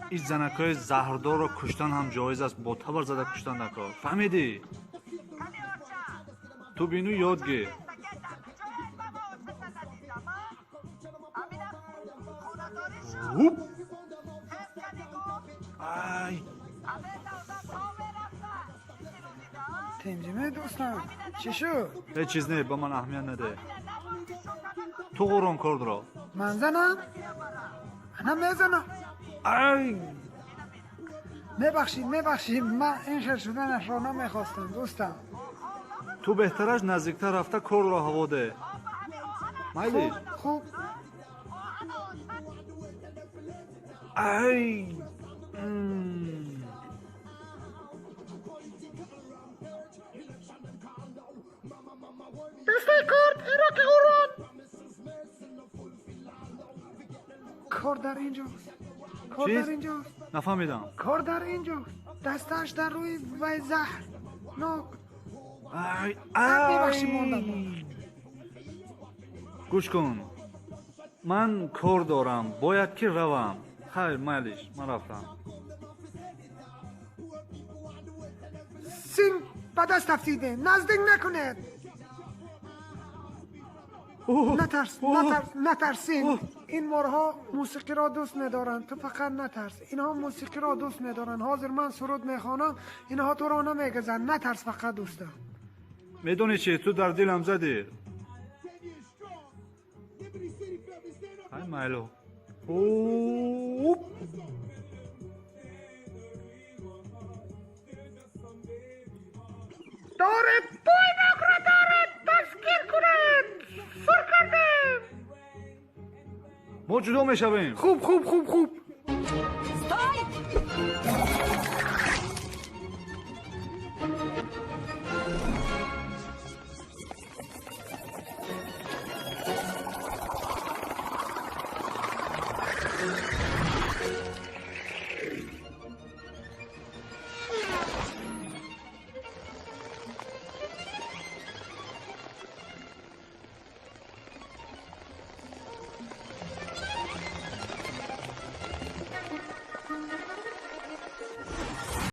این زنکای زهردار رو کشتن هم جایز است، با تبر زده کشتن نکن. فهمیدی؟ تو بینو یاد گیر. اوپ. ای تنجمه دوستان چی شد؟ هیچ چیز نه، با من اهمیت نده. تو قرآن کرد را. من زنم؟ منم میزنم. ای میبخشید من این خیر شدنش را نمیخواستم دوستم. تو بهترش نزدیکتر رفته کار را هوا ده. مایلیش. خوب ای دسته کرد ایراک قرآن کار در اینجاست. کار چیز؟ در اینجاست. نفهمیدم. کار در اینجاست. دستش در روی وی زهر ناک. ای ببخشید ماندم. گوش کن، من کار دارم، باید که روم. خیر مایلیش، من رفتم. سیم به دست افتیده نزدیک نکنید. نترسین. این مارها موسیقی را دوست ندارن. تو فقط نترس. اینها موسیقی را دوست ندارن. حاضر من سرود میخوانم اینها تو را نمیگزن. نترس فقط دوستم. میدونی چی؟ تو در دلم زدی. های مایلو. اوپ. دارد بوی نکره دارد تسکیر کنید. سر کردیم. ما جدا میشویم. خوب